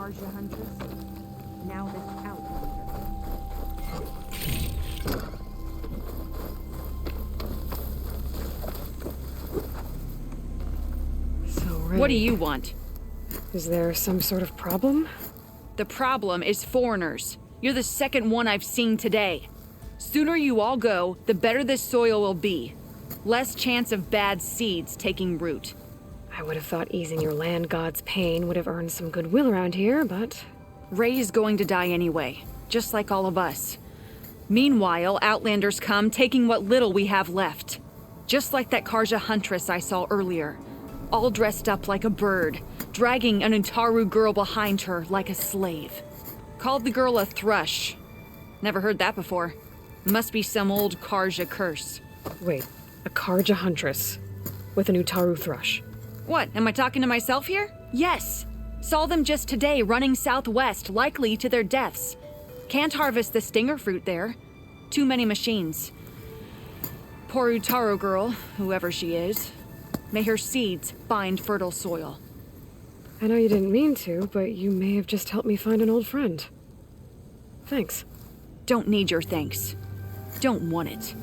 Karja Huntress. Now this outlander. So, Ray, What do you want? is there some sort of problem? The problem is foreigners. You're the second one I've seen today. Sooner you all go, the better this soil will be. Less chance of bad seeds taking root. I would have thought easing your land god's pain would have earned some goodwill around here, but... Ray is going to die anyway, just like all of us. Meanwhile, Outlanders come, taking what little we have left. Just like that Karja Huntress I saw earlier. All dressed up like a bird, dragging an Utaru girl behind her like a slave. Called the girl a thrush. Never heard that before. Must be some old Karja curse. Wait, a Karja Huntress with an Utaru thrush. What, am I talking to myself here? Yes. Saw them just today running southwest, likely to their deaths. Can't harvest the stinger fruit there. Too many machines. Poor Utaru girl, whoever she is. May her seeds find fertile soil. I know you didn't mean to, but you may have just helped me find an old friend. Thanks. Don't need your thanks. Don't want it.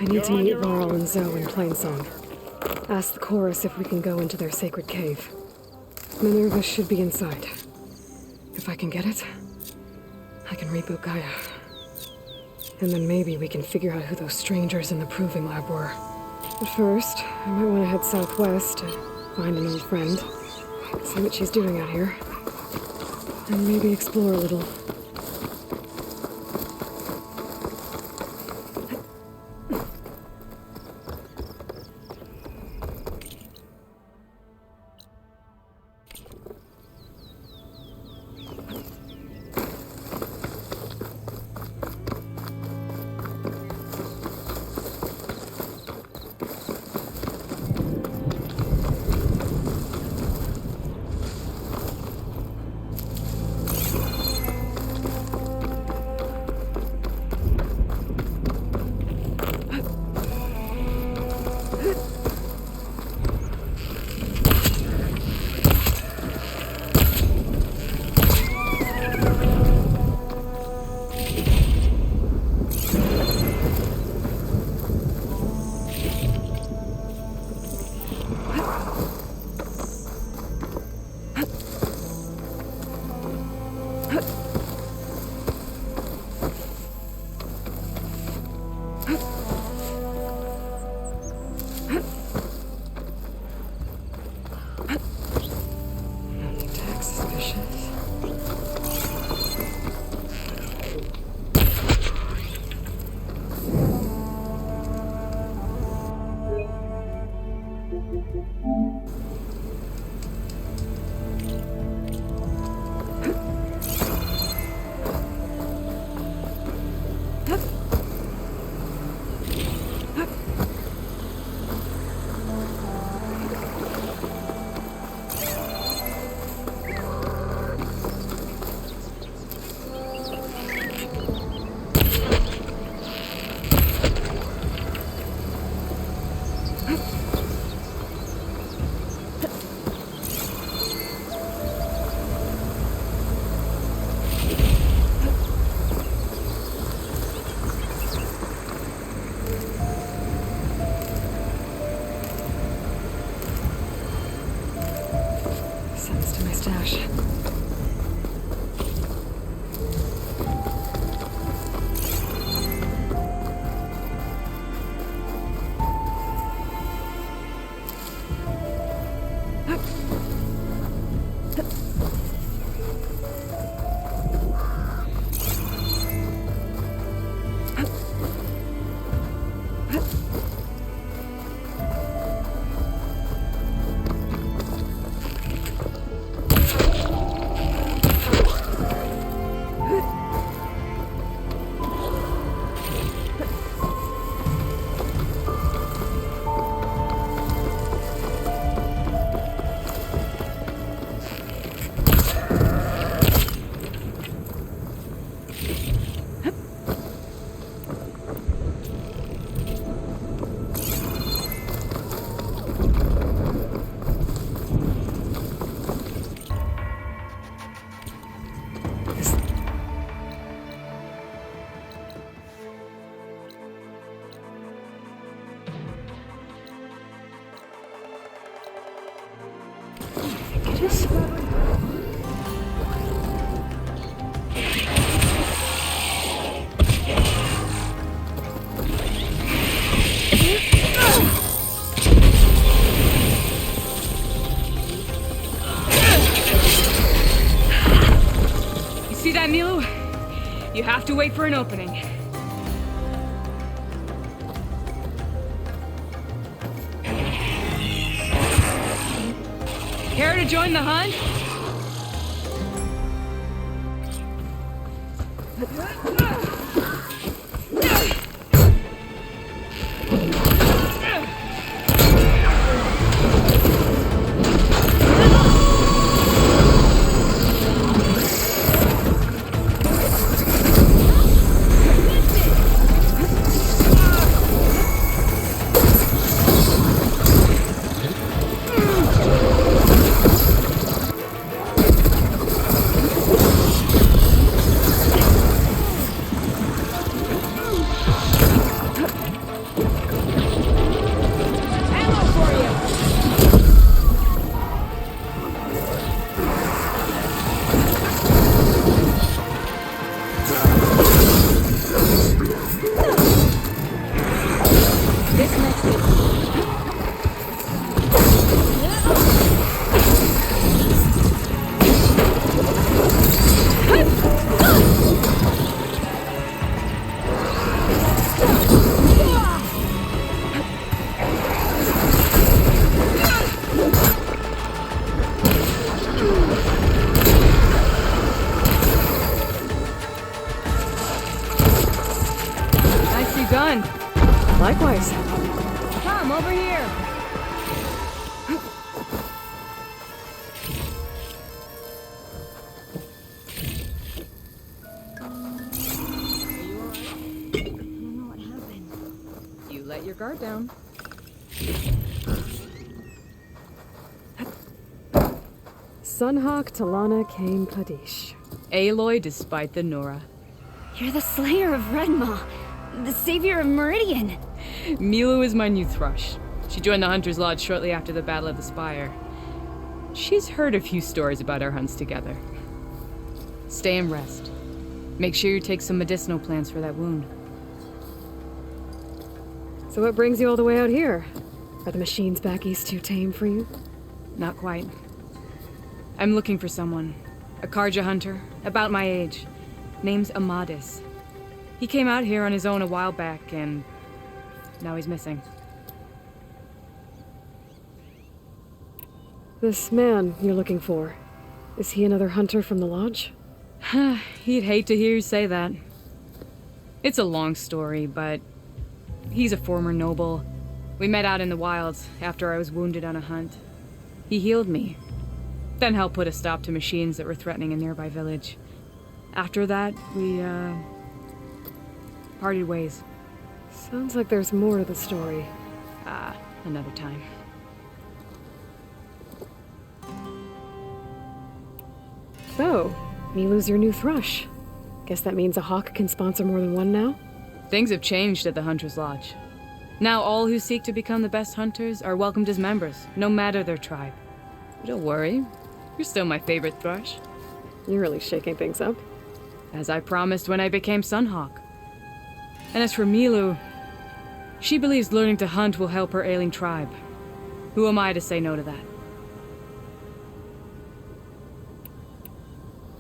I need to meet Varl and Zoe in Plainsong. Ask the chorus if we can go into their sacred cave. Minerva should be inside. If I can get it, I can reboot Gaia. And then maybe we can figure out who those strangers in the proving lab were. But first, I might want to head southwest to find an old friend. See what she's doing out here. And maybe explore a little. See that, Milo? You have to wait for an opening. Care to join the hunt? Done. Likewise. Come over here. You let your guard down. Sunhawk Talana Kane Kadish. Aloy despite the Nora. You're the slayer of Redmaw, the savior of Meridian. Milo is my new thrush. She joined the Hunter's Lodge shortly after the Battle of the Spire. She's heard a few stories about our hunts together. Stay and rest. Make sure you take some medicinal plants for that wound. So what brings you all the way out here? Are the machines back east too tame for you? Not quite. I'm looking for someone. A Karja hunter, about my age. Name's Amadeus. He came out here on his own a while back, and now he's missing. This man you're looking for, is he another hunter from the lodge? He'd hate to hear you say that. It's a long story, but he's a former noble. We met out in the wilds after I was wounded on a hunt. He healed me, then helped put a stop to machines that were threatening a nearby village. After that, we, parted ways. Sounds like there's more to the story. Another time. So, Milo's your new thrush. Guess that means a hawk can sponsor more than one now? Things have changed at the Hunter's Lodge. Now all who seek to become the best hunters are welcomed as members, no matter their tribe. But don't worry, You're still my favorite thrush. You're really shaking things up. As I promised when I became Sunhawk. And as for Milo, she believes learning to hunt will help her ailing tribe. Who am I to say no to that?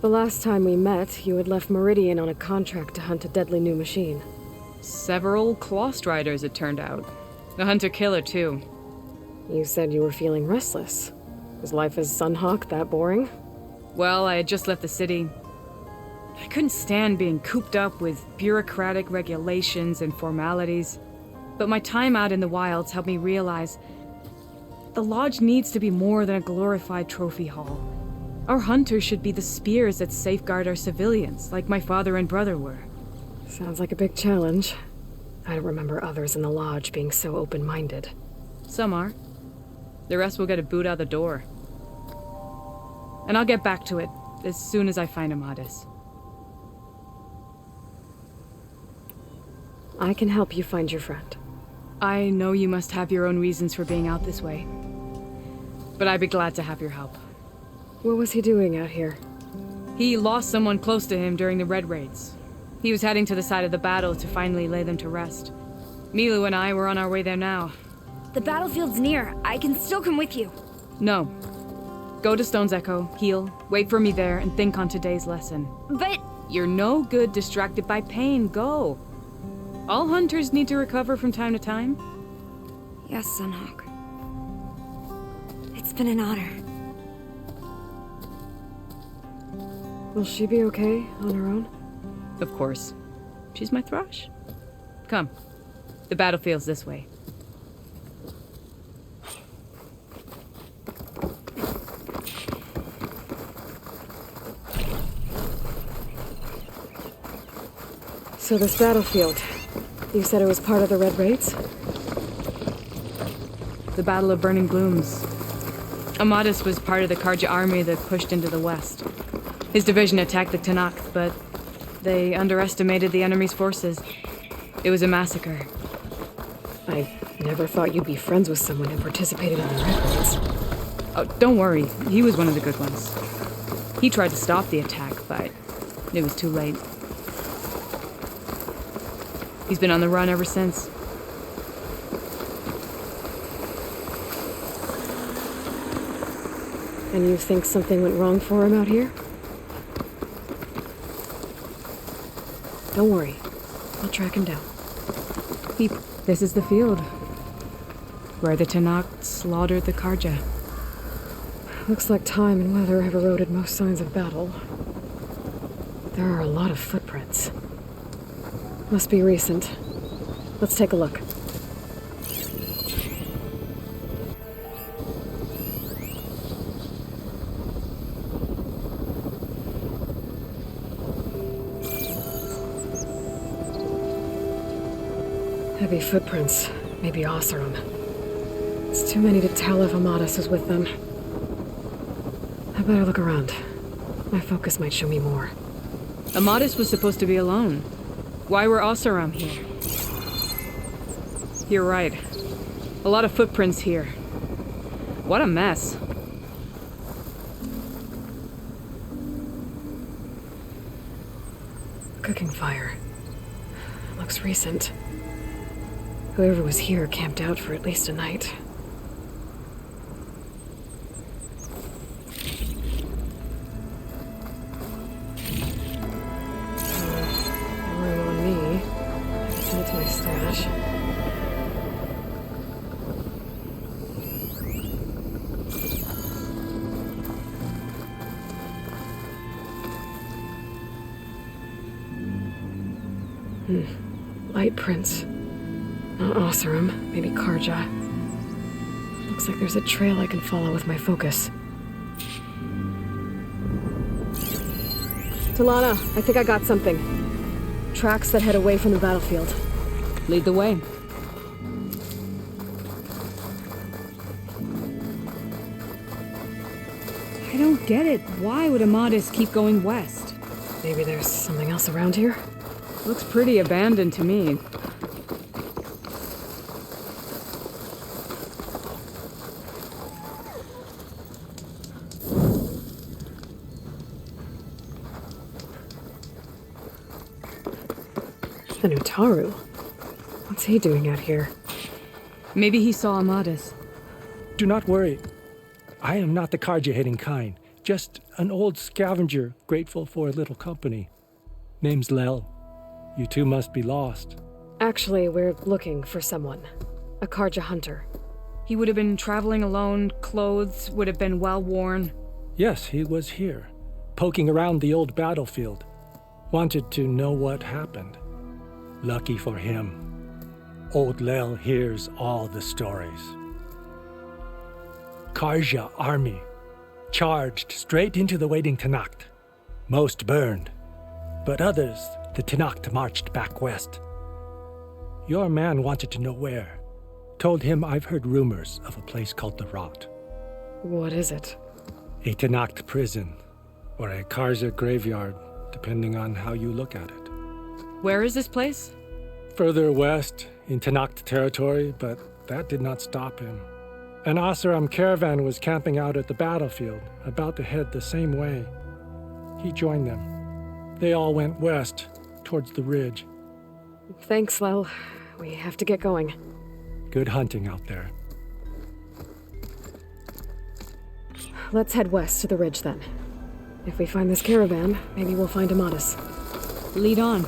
The last time we met, you had left Meridian on a contract to hunt a deadly new machine. Several claw striders, it turned out. A hunter-killer, too. You said you were feeling restless. Was life as Sunhawk that boring? Well, I had just left the city. I couldn't stand being cooped up with bureaucratic regulations and formalities. But my time out in the wilds helped me realize the lodge needs to be more than a glorified trophy hall. Our hunters should be the spears that safeguard our civilians, like my father and brother were. Sounds like a big challenge. I don't remember others in the lodge being so open-minded. Some are. The rest will get a boot out the door. And I'll get back to it as soon as I find Amadeus. I can help you find your friend. I know you must have your own reasons for being out this way. But I'd be glad to have your help. What was he doing out here? He lost someone close to him during the Red Raids. He was heading to the side of the battle to finally lay them to rest. Milo and I were on our way there now. The battlefield's near. I can still come with you. No. Go to Stone's Echo, heal, wait for me there, and think on today's lesson. But... You're no good distracted by pain. Go. All hunters need to recover from time to time. Yes, Sunhawk. It's been an honor. Will she be okay on her own? Of course. She's my thrush. Come. The battlefield's this way. So this battlefield, you said it was part of the Red Raids? The Battle of Burning Glooms. Amadeus was part of the Karja army that pushed into the west. His division attacked the Tanakh, but they underestimated the enemy's forces. It was a massacre. I never thought you'd be friends with someone who participated in the Red Raids. Oh, don't worry. He was one of the good ones. He tried to stop the attack, but it was too late. He's been on the run ever since. And you think something went wrong for him out here? Don't worry. I'll track him down. This is the field. Where the Tanakh slaughtered the Karja. Looks like time and weather have eroded most signs of battle. There are a lot of footprints. Must be recent. Let's take a look. Heavy footprints. Maybe Oseram. It's too many to tell if Amadeus is with them. I better look around. My focus might show me more. Amadeus was supposed to be alone. Why were Oseram here? You're right. A lot of footprints here. What a mess. Cooking fire. Looks recent. Whoever was here camped out for at least a night. No room on me. Send it to my stash. Light prints. Not Oseram, maybe Karja. Looks like there's a trail I can follow with my focus. Talana, I think I got something. Tracks that head away from the battlefield. Lead the way. I don't get it. Why would Amadeus keep going west? Maybe there's something else around here? Looks pretty abandoned to me. The Nutaru? What's he doing out here? Maybe he saw Amadeus. Do not worry. I am not the Karja-hating kind. Just an old scavenger grateful for a little company. Name's Lel. You two must be lost. Actually, we're looking for someone. A Karja hunter. He would have been traveling alone, clothes would have been well worn. Yes, he was here, poking around the old battlefield. Wanted to know what happened. Lucky for him. Old Lel hears all the stories. Karja army charged straight into the waiting Tanacht. Most burned, but others, the Tanacht marched back west. Your man wanted to know where. Told him I've heard rumors of a place called the Rot. What is it? A Tanacht prison, or a Karja graveyard, depending on how you look at it. Where is this place? Further west, in Tanacht territory, but that did not stop him. An Asaram caravan was camping out at the battlefield, about to head the same way. He joined them. They all went west, towards the ridge. Thanks, Lel. We have to get going. Good hunting out there. Let's head west to the ridge then. If we find this caravan, maybe we'll find Amadeus. Lead on.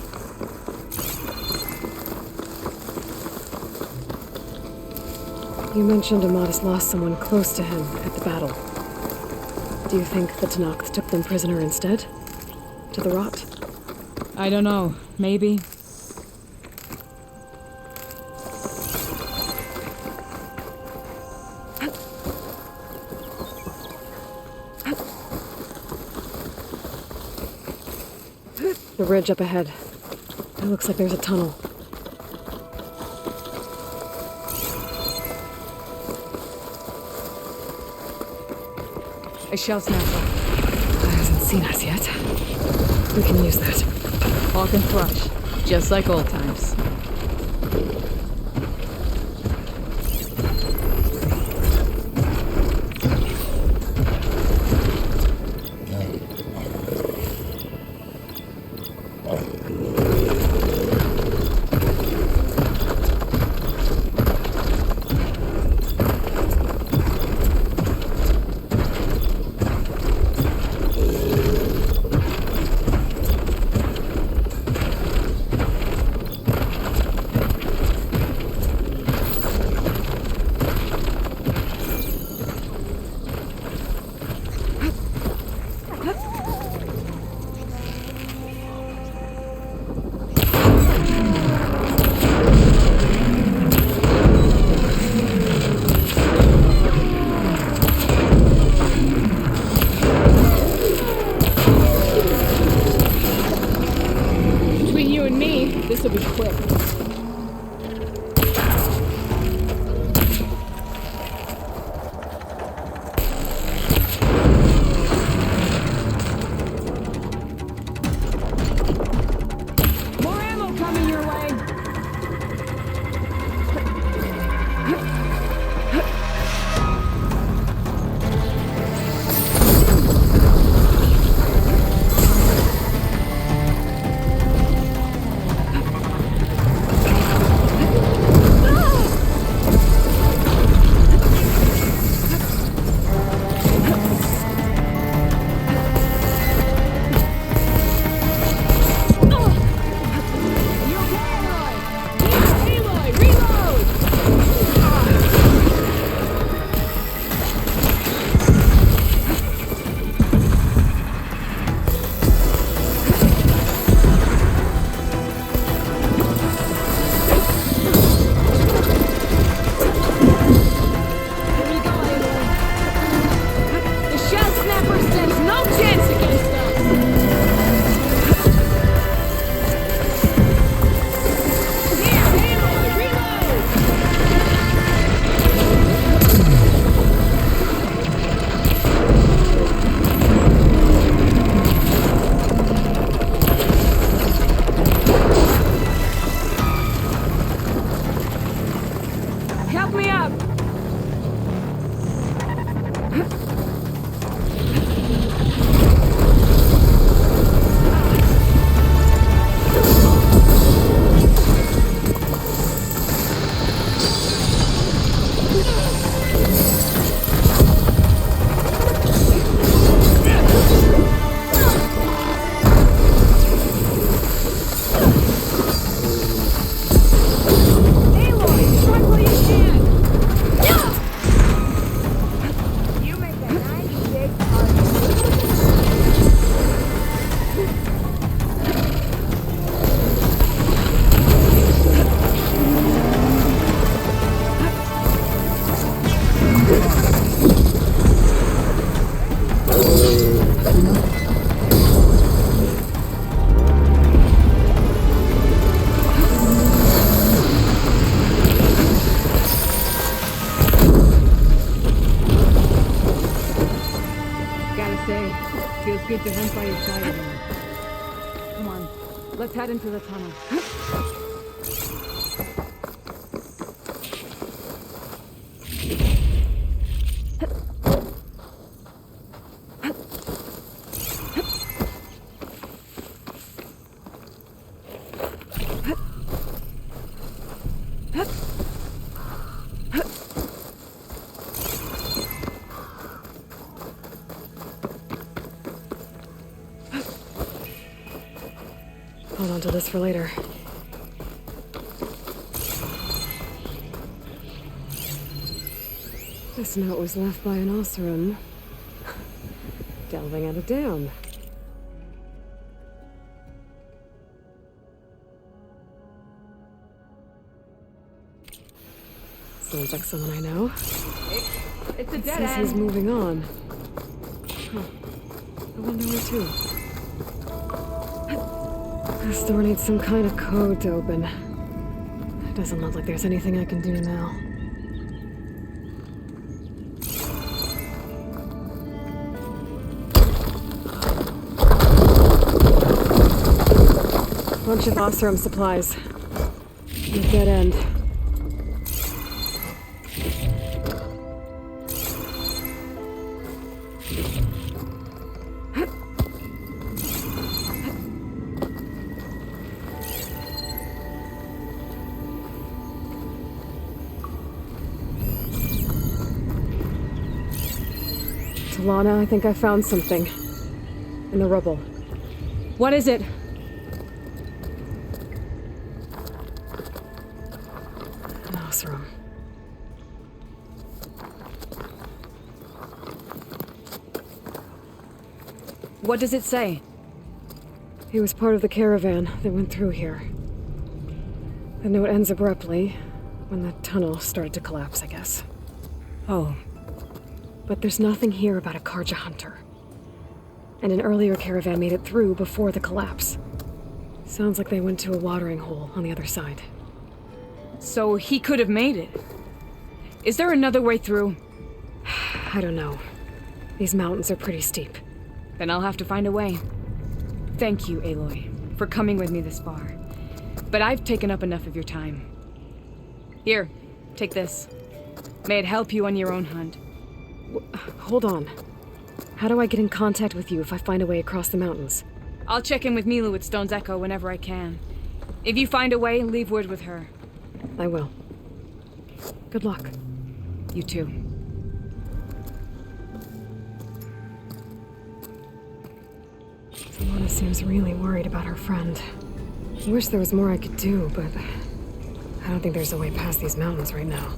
You mentioned Amadeus lost someone close to him at the battle. Do you think the Tanacht took them prisoner instead? To the Rot? I don't know. Maybe. The ridge up ahead. It looks like there's a tunnel. A shell snapper. It hasn't seen us yet. We can use that. Hawk and thrush. Just like old times. This will be quick. More ammo coming your way. really excited now. Come on, let's head into the tunnel. Hold on to this for later. This note was left by an Oseram. Delving at a dam. Sounds like someone I know. It's a dead Says he's end. moving on. Huh. I wonder where to. This door needs some kind of code to open. It doesn't look like there's anything I can do now. Bunch of Oseram supplies. A dead end. Talana, I think I found something. In the rubble. What is it? An Oseram. What does it say? He was part of the caravan that went through here. The note ends abruptly, when the tunnel started to collapse, I guess. Oh, But there's nothing here about a Karja Hunter. And an earlier caravan made it through before the collapse. Sounds like they went to a watering hole on the other side. so he could have made it. Is there another way through? I don't know. These mountains are pretty steep. Then I'll have to find a way. Thank you, Aloy, for coming with me this far. But I've taken up enough of your time. Here, take this. May it help you on your own hunt. Hold on. How do I get in contact with you if I find a way across the mountains? I'll check in with Milo at Stone's Echo whenever I can. If you find a way, leave word with her. I will. Good luck. You too. Talana seems really worried about her friend. I wish there was more I could do, but I don't think there's a way past these mountains right now.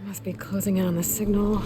Must be closing in on the signal.